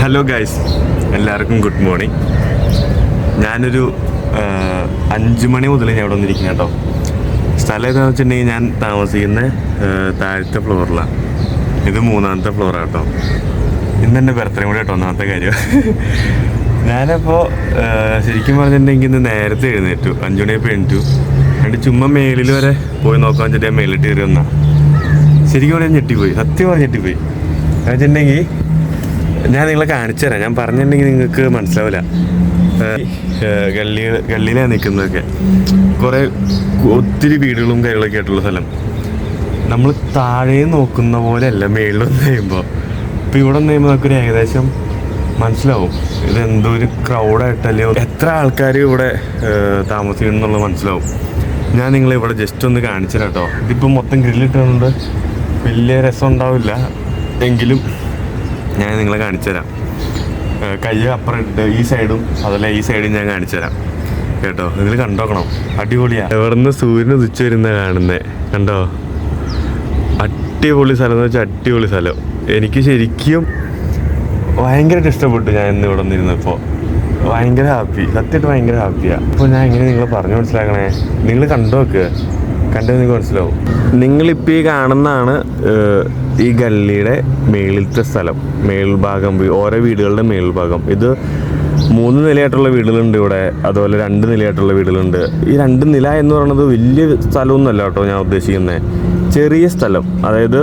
Hello guys, എല്ലാവർക്കും good morning. ഞാനൊരു 5 മണി മുതൽ ഞാൻ ഇവിടെ വന്നിരിക്കുന്നു കേട്ടോ. സ്ഥലം ഏതാണെന്ന് വെച്ചിട്ടുണ്ടെങ്കിൽ ഞാൻ താമസിക്കുന്ന താഴത്തെ ഫ്ലോറിലാണ്. ഇത് 3ാമത്തെ ഫ്ലോറാണ് കേട്ടോ. ഇന്ന് എൻ്റെ ബർത്ത്ഡേ കൂടെ കേട്ടോ, ഒന്നാമത്തെ കാര്യം. ഞാനപ്പോൾ ശരിക്കും പറഞ്ഞിട്ടുണ്ടെങ്കിൽ ഇന്ന് നേരത്തെ എഴുന്നേറ്റു, 5 മണിയപ്പോൾ എഴുന്നേറ്റു. എന്നിട്ട് ചുമ്മാ മേളിൽ വരെ പോയി നോക്കാൻ വെച്ചിട്ട് ഞാൻ മേളിട്ട് കയറി വന്നാൽ ശരിക്കും പറഞ്ഞാൽ ഞെട്ടിപ്പോയി, സത്യം പറഞ്ഞ് ഞെട്ടിപ്പോയി. എന്ന് വെച്ചിട്ടുണ്ടെങ്കിൽ ഞാൻ നിങ്ങളെ കാണിച്ചു തരാം. ഞാൻ പറഞ്ഞിട്ടുണ്ടെങ്കിൽ നിങ്ങൾക്ക് മനസ്സിലാവില്ല. ഗള്ളിയിലാണ് നിൽക്കുന്നതൊക്കെ, കുറേ ഒത്തിരി വീടുകളും കാര്യങ്ങളൊക്കെ ആയിട്ടുള്ള സ്ഥലം. നമ്മൾ താഴെ നോക്കുന്ന പോലെ അല്ല മേളിൽ വന്ന് കഴിയുമ്പോൾ. ഇപ്പോൾ ഇവിടെ വന്ന് കഴിയുമ്പോൾ നമുക്കൊരു ഏകദേശം മനസ്സിലാവും ഇത് എന്തോ ഒരു ക്രൗഡായിട്ടല്ലേ, എത്ര ആൾക്കാർ ഇവിടെ താമസിക്കണം എന്നുള്ളത് മനസ്സിലാവും. ഞാൻ നിങ്ങളെ ഇവിടെ ജസ്റ്റ് ഒന്ന് കാണിച്ചു തരാം കേട്ടോ. ഇതിപ്പോൾ മൊത്തം ഗ്രില്ലിട്ടുകൊണ്ട് വലിയ രസം ഉണ്ടാവില്ല, എങ്കിലും ഞാൻ നിങ്ങളെ കാണിച്ചു തരാം. കൈ അപ്പുറം ഇട്ട് ഈ സൈഡും അതല്ല ഈ സൈഡും ഞാൻ കാണിച്ചു തരാം കേട്ടോ. നിങ്ങൾ കണ്ടോക്കണം, അടിപൊളിയാണ്. എവിടുന്ന് സൂര്യൻ ഉദിച്ചു വരുന്ന കാണുന്നത് കണ്ടോ. അടിപൊളി സ്ഥലം എന്ന് വെച്ചാൽ അടിപൊളി സ്ഥലം. എനിക്ക് ശരിക്കും ഭയങ്കരമായിട്ട് ഇഷ്ടപ്പെട്ടു. ഞാൻ ഇന്ന് ഇവിടെ നിന്നിരുന്നപ്പോൾ ഭയങ്കര ഹാപ്പി, സത്യമായിട്ട് ഭയങ്കര ഹാപ്പിയാണ്. അപ്പോൾ ഞാൻ എങ്ങനെ നിങ്ങൾ പറഞ്ഞു മനസ്സിലാക്കണേ, നിങ്ങൾ കണ്ടു നോക്ക്, കണ്ടത് നിങ്ങൾക്ക് മനസ്സിലാവും. നിങ്ങളിപ്പോൾ ഈ കാണുന്നതാണ് ഈ ഗള്ളിയുടെ മേളിലത്തെ സ്ഥലം, മേൽഭാഗം, ഓരോ വീടുകളുടെ മേൽഭാഗം. ഇത് 3 നിലയായിട്ടുള്ള വീടുകളുണ്ട് ഇവിടെ, അതുപോലെ 2 നിലയായിട്ടുള്ള വീടുകളുണ്ട്. ഈ 2 നില എന്ന് പറയുന്നത് വലിയ സ്ഥലമൊന്നുമല്ല കേട്ടോ ഞാൻ ഉദ്ദേശിക്കുന്നത്, ചെറിയ സ്ഥലം. അതായത്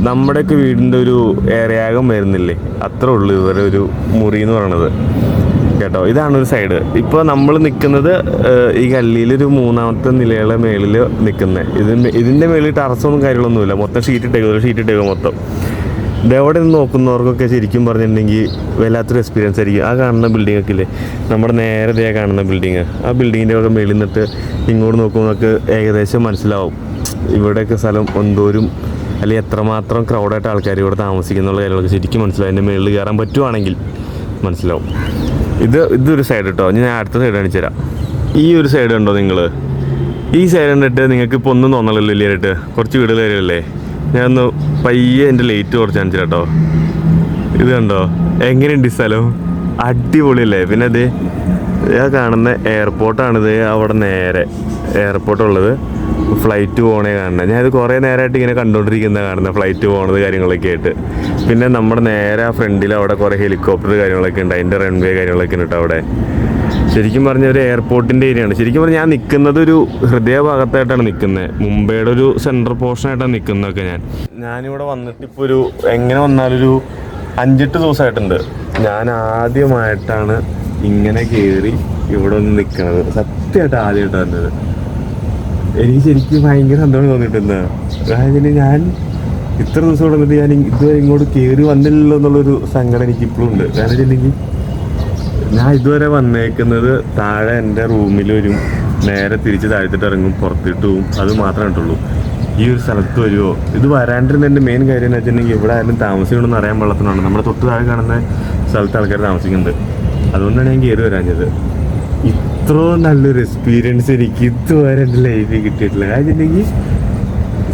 നമ്മുടെയൊക്കെ വീടിൻ്റെ ഒരു ഏറെയാകം വരുന്നില്ലേ, അത്രേ ഉള്ളൂ ഇവരെ ഒരു മുറി എന്ന് പറയണത് കേട്ടോ. ഇതാണ് ഒരു സൈഡ്. ഇപ്പോൾ നമ്മൾ നിൽക്കുന്നത് ഈ ഗള്ളിയിലൊരു 3ാമത്തെ നിലയുടെ മേളിൽ നിൽക്കുന്നത്. ഇതിൻ്റെ മേളിൽ ടെറസൊന്നും കാര്യങ്ങളൊന്നുമില്ല, മൊത്തം ഷീറ്റ് ഇട്ടേക്കുക മൊത്തം. ഇതെവിടെ നിന്ന് നോക്കുന്നവർക്കൊക്കെ ശരിക്കും പറഞ്ഞിട്ടുണ്ടെങ്കിൽ വല്ലാത്തൊരു എക്സ്പീരിയൻസ് ആയിരിക്കും. ആ കാണുന്ന ബിൽഡിംഗ് ഒക്കെ ഇല്ലേ, നമ്മുടെ നേരെ കാണുന്ന ബിൽഡിങ്, ആ ബിൽഡിങ്ങിൻ്റെ ഒക്കെ മേളിൽ നിന്നിട്ട് ഇങ്ങോട്ട് നോക്കുന്നവർക്ക് ഏകദേശം മനസ്സിലാവും ഇവിടെയൊക്കെ സ്ഥലം എന്തോരും അല്ലെങ്കിൽ എത്രമാത്രം ക്രൗഡായിട്ട് ആൾക്കാർ ഇവിടെ താമസിക്കുന്നുള്ള കാര്യങ്ങളൊക്കെ ശരിക്കും മനസ്സിലാവും. അതിൻ്റെ മേളിൽ കയറാൻ പറ്റുവാണെങ്കിൽ മനസ്സിലാവും. ഇതൊരു സൈഡ് കേട്ടോ. ഞാൻ അടുത്ത സൈഡ് കാണിച്ചു തരാം. ഈ ഒരു സൈഡ് കണ്ടോ നിങ്ങൾ, ഈ സൈഡ് കണ്ടിട്ട് നിങ്ങൾക്ക് ഇപ്പോൾ ഒന്നും തോന്നണല്ലോ വലിയായിട്ട്, കുറച്ച് വീടുകൾ കാര്യമല്ലേ. ഞാൻ ഒന്ന് പയ്യെ എൻ്റെ ലൈറ്റ് കുറച്ച് കാണിച്ചു കേട്ടോ. ഇത് കണ്ടോ, എങ്ങനെയുണ്ട് ഈ സ്ഥലം, അടിപൊളിയല്ലേ. പിന്നെ ഇത് ഞാൻ കാണുന്ന എയർപോർട്ടാണിത്. അവിടെ നേരെ എയർപോർട്ടുള്ളത്, ഫ്ലൈറ്റ് പോകണേ കാണുന്നത്. ഞാനിത് കുറേ നേരമായിട്ട് ഇങ്ങനെ കണ്ടുകൊണ്ടിരിക്കുന്നത് കാണുന്നത്, ഫ്ലൈറ്റ് പോകണത് കാര്യങ്ങളൊക്കെ ആയിട്ട്. പിന്നെ നമ്മുടെ നേരെ ആ ഫ്രണ്ടിൽ അവിടെ കുറേ ഹെലികോപ്റ്റർ കാര്യങ്ങളൊക്കെ ഉണ്ട്, അതിൻ്റെ റൺവേ കാര്യങ്ങളൊക്കെ ഉണ്ട് അവിടെ. ശരിക്കും പറഞ്ഞ ഒരു എയർപോർട്ടിൻ്റെ ഏരിയയാണ്. ശരിക്കും പറഞ്ഞാൽ ഞാൻ നിൽക്കുന്നത് ഒരു ഹൃദയഭാഗത്തായിട്ടാണ് നിൽക്കുന്നത്, മുംബൈയുടെ ഒരു സെൻട്രൽ പോർഷനായിട്ടാണ് നിൽക്കുന്നതൊക്കെ. ഞാനിവിടെ വന്നിട്ട് ഇപ്പോൾ ഒരു എങ്ങനെ വന്നാലൊരു 5-8 ദിവസമായിട്ടുണ്ട്. ഞാൻ ആദ്യമായിട്ടാണ് ഇങ്ങനെ കയറി ഇവിടെ ഒന്ന് നിൽക്കുന്നത്, സത്യമായിട്ട് ആദ്യമായിട്ടാണ് വന്നത്. എനിക്ക് ശരിക്കും ഭയങ്കര സന്തോഷം തോന്നിയിട്ടുണ്ട്. അതായത് ഞാൻ ഇത്ര ദിവസം ഇവിടെ വന്നിട്ട് ഞാൻ ഇതുവരെ ഇങ്ങോട്ട് കയറി വന്നില്ലല്ലോ എന്നുള്ളൊരു സങ്കടം എനിക്കിപ്പോഴും ഉണ്ട്. കാരണം വെച്ചിട്ടുണ്ടെങ്കിൽ ഞാൻ ഇതുവരെ വന്നേക്കുന്നത് താഴെ എൻ്റെ റൂമിൽ വരും, നേരെ തിരിച്ച് താഴത്തിട്ട് ഇറങ്ങും, പുറത്തിട്ട് പോവും, അത് മാത്രമേ കിട്ടുള്ളൂ. ഈ ഒരു സ്ഥലത്ത് വരുമോ, ഇത് വരാണ്ടിരുന്നതിൻ്റെ മെയിൻ കാര്യം എന്ന് വെച്ചിട്ടുണ്ടെങ്കിൽ ഇവിടെ ആരും താമസിക്കണമെന്ന് അറിയാൻ പാടില്ലാത്തതാണ്. നമ്മുടെ തൊട്ട് താഴെ കാണുന്ന സ്ഥലത്ത് ആൾക്കാർ താമസിക്കുന്നുണ്ട്, അതുകൊണ്ടാണ് ഞാൻ കയറി വരാഞ്ഞത്. ഇത്രയും നല്ലൊരു എക്സ്പീരിയൻസ് എനിക്ക് ഇതുവരെ എൻ്റെ ലൈഫിൽ കിട്ടിയിട്ടില്ല. കാരണമുണ്ടെങ്കിൽ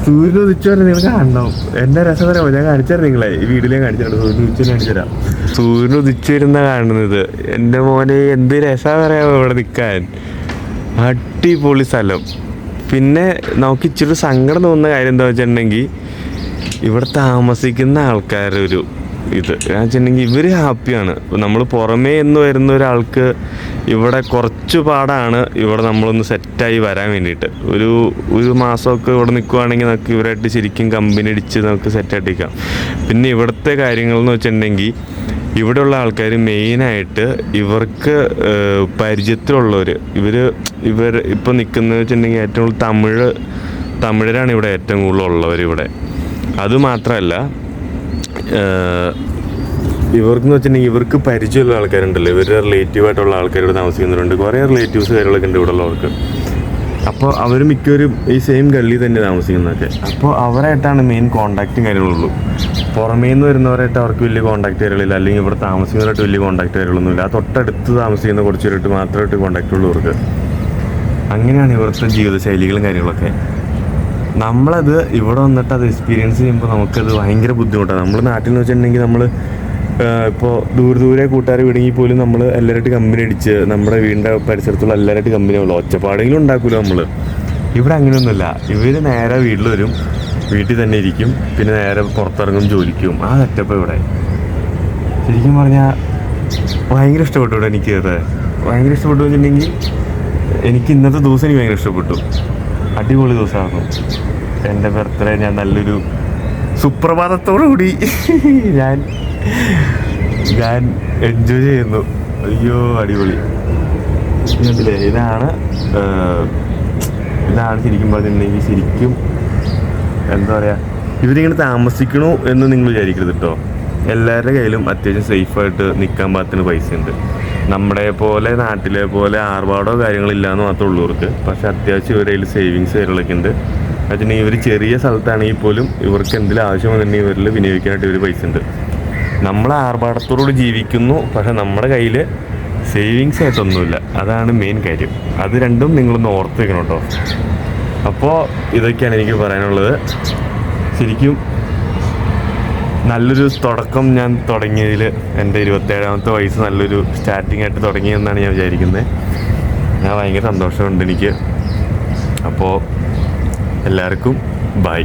സൂര്യൻ ഉദിച്ചു വരെ നിങ്ങൾ കാണണം. എൻ്റെ രസം പറയാമോ, ഞാൻ കാണിച്ചു തരാം നിങ്ങളെ, ഈ വീഡിയോയിൽ ഞാൻ കാണിച്ചു തരാം, സൂര്യൻ ഉദിച്ചു കാണിച്ചു തരാം. സൂര്യൻ ഉദിച്ചു വരുന്ന കാണുന്നത്, എൻ്റെ മോനെ എന്ത് രസം പറയാമോ ഇവിടെ നിൽക്കാൻ, അടിപൊളി സ്ഥലം. പിന്നെ നമുക്ക് ഇച്ചിരി സങ്കടം തോന്നുന്ന കാര്യം എന്താ വെച്ചിട്ടുണ്ടെങ്കിൽ ഇവിടെ താമസിക്കുന്ന ആൾക്കാരൊരു ഇത് എന്ന് വെച്ചിട്ടുണ്ടെങ്കിൽ ഇവർ ഹാപ്പിയാണ്. നമ്മൾ പുറമേ എന്ന് വരുന്ന ഒരാൾക്ക് ഇവിടെ കുറച്ച് പാടാണ് ഇവിടെ നമ്മളൊന്ന് സെറ്റായി വരാൻ വേണ്ടിയിട്ട്. ഒരു മാസമൊക്കെ ഇവിടെ നിൽക്കുവാണെങ്കിൽ നമുക്ക് ഇവരായിട്ട് ശരിക്കും കമ്പനി അടിച്ച് നമുക്ക് സെറ്റായിട്ടിരിക്കാം. പിന്നെ ഇവിടുത്തെ കാര്യങ്ങളെന്ന് വെച്ചിട്ടുണ്ടെങ്കിൽ ഇവിടെയുള്ള ആൾക്കാർ മെയിനായിട്ട് ഇവർക്ക് പരിചയത്തിലുള്ളവർ, ഇവർ ഇപ്പോൾ നിൽക്കുന്നത് വെച്ചിട്ടുണ്ടെങ്കിൽ ഏറ്റവും കൂടുതൽ തമിഴരാണ് ഇവിടെ ഏറ്റവും കൂടുതൽ ഉള്ളവർ ഇവിടെ. അതുമാത്രമല്ല ഇവർക്കെന്ന് വെച്ചിട്ടുണ്ടെങ്കിൽ ഇവർക്ക് പരിചയമുള്ള ആൾക്കാരുണ്ടല്ലോ, ഇവരുടെ റിലേറ്റീവായിട്ടുള്ള ആൾക്കാർ ഇവിടെ താമസിക്കുന്നവരുണ്ട്, കുറേ റിലേറ്റീവ്സ് കാര്യങ്ങളൊക്കെ ഉണ്ട് ഇവിടെ ഉള്ളവർക്ക്. അപ്പോൾ അവർ മിക്കവരും ഈ സെയിം ഗള്ളി തന്നെ താമസിക്കുന്നതൊക്കെ. അപ്പോൾ അവരായിട്ടാണ് മെയിൻ കോൺടാക്റ്റും കാര്യങ്ങളുള്ളൂ. പുറമേ നിന്ന് വരുന്നവരായിട്ട് അവർക്ക് വലിയ കോൺടാക്റ്റ് കാര്യങ്ങളില്ല, അല്ലെങ്കിൽ ഇവിടെ താമസിക്കുന്നവരായിട്ട് വലിയ കോൺടാക്റ്റ് കാര്യങ്ങളൊന്നുമില്ല. ആ തൊട്ടടുത്ത് താമസിക്കുന്ന കുറച്ചുപേരായിട്ട് മാത്രമായിട്ട് കോൺടാക്റ്റ് ഉള്ളൂ ഇവർക്ക്. അങ്ങനെയാണ് ഇവിടുത്തെ ജീവിതശൈലികളും കാര്യങ്ങളൊക്കെ. നമ്മളത് ഇവിടെ വന്നിട്ട് അത് എക്സ്പീരിയൻസ് ചെയ്യുമ്പോൾ നമുക്കത് ഭയങ്കര ബുദ്ധിമുട്ടാണ്. നമ്മൾ നാട്ടിൽ എന്ന് വെച്ചിട്ടുണ്ടെങ്കിൽ നമ്മൾ ഇപ്പോൾ ദൂരെ കൂട്ടുകാർ വിടുങ്ങി പോലും നമ്മൾ എല്ലാവരായിട്ട് കമ്പനി അടിച്ച് നമ്മുടെ വീടിൻ്റെ പരിസരത്തുള്ള എല്ലാവരായിട്ട് കമ്പനി ആവുള്ളൂ. ഒച്ചപ്പാടെങ്കിലും ഉണ്ടാക്കുമല്ലോ നമ്മൾ. ഇവിടെ അങ്ങനെയൊന്നുമില്ല. ഇവർ നേരെ വീട്ടിൽ വരും, വീട്ടിൽ തന്നെ ഇരിക്കും, പിന്നെ നേരെ പുറത്തിറങ്ങും, ജോലിക്കും. ആ സെറ്റപ്പ് ഇവിടെ ശരിക്കും പറഞ്ഞാൽ ഭയങ്കര ഇഷ്ടപ്പെട്ടു. ഇവിടെ എനിക്ക് ഭയങ്കര ഇഷ്ടപ്പെട്ടു വെച്ചിട്ടുണ്ടെങ്കിൽ എനിക്ക് ഇന്നത്തെ ദിവസം എനിക്ക് ഭയങ്കര ഇഷ്ടപ്പെട്ടു. അടിപൊളി ദിവസമായിരുന്നു എൻ്റെ ബർത്ത്ഡേ. ഞാൻ നല്ലൊരു സുപ്രഭാതത്തോടു കൂടി ഞാൻ എൻജോയ് ചെയ്യുന്നു. അയ്യോ അടിപൊളി. ഇതിലെ ഇതാണ് ശരിക്കും പറഞ്ഞിട്ടുണ്ടെങ്കിൽ ശരിക്കും എന്താ പറയുക, ഇവരിങ്ങനെ താമസിക്കണു എന്ന് നിങ്ങൾ വിചാരിക്കരുത് കേട്ടോ. എല്ലാവരുടെ കയ്യിലും അത്യാവശ്യം സേഫായിട്ട് നിൽക്കാൻ പാകത്തിന് പൈസ ഉണ്ട്. നമ്മുടെ പോലെ നാട്ടിലെ പോലെ ആർഭാടോ കാര്യങ്ങളില്ലാന്ന് മാത്രമേ ഉള്ളവർക്ക്. പക്ഷെ അത്യാവശ്യം ഇവരുടെ കയ്യിൽ സേവിങ്സ് കാര്യങ്ങളൊക്കെ ഉണ്ട്. വെച്ചിട്ടുണ്ടെങ്കിൽ ഇവർ ചെറിയ സ്ഥലത്താണെങ്കിൽ പോലും ഇവർക്ക് എന്തെങ്കിലും ആവശ്യം വന്നിട്ടുണ്ടെങ്കിൽ ഇവരിൽ വിനിയോഗിക്കാനായിട്ട് ഇവർ പൈസ ഉണ്ട്. നമ്മൾ ആർഭാടത്തോടുകൂടി ജീവിക്കുന്നു, പക്ഷെ നമ്മുടെ കയ്യിൽ സേവിങ്സ് ആയിട്ടൊന്നുമില്ല. അതാണ് മെയിൻ കാര്യം. അത് രണ്ടും നിങ്ങളൊന്ന് ഓർത്ത് വെക്കണം കേട്ടോ. അപ്പോൾ ഇതൊക്കെയാണ് എനിക്ക് പറയാനുള്ളത്. ശരിക്കും നല്ലൊരു തുടക്കം ഞാൻ തുടങ്ങിയതിൽ എൻ്റെ 27ാമത്തെ വയസ്സ് നല്ലൊരു സ്റ്റാർട്ടിങ് ആയിട്ട് തുടങ്ങിയെന്നാണ് ഞാൻ വിചാരിക്കുന്നത്. ഞാൻ ഭയങ്കര സന്തോഷമുണ്ട് എനിക്ക്. അപ്പോൾ എല്ലാവർക്കും ബൈ.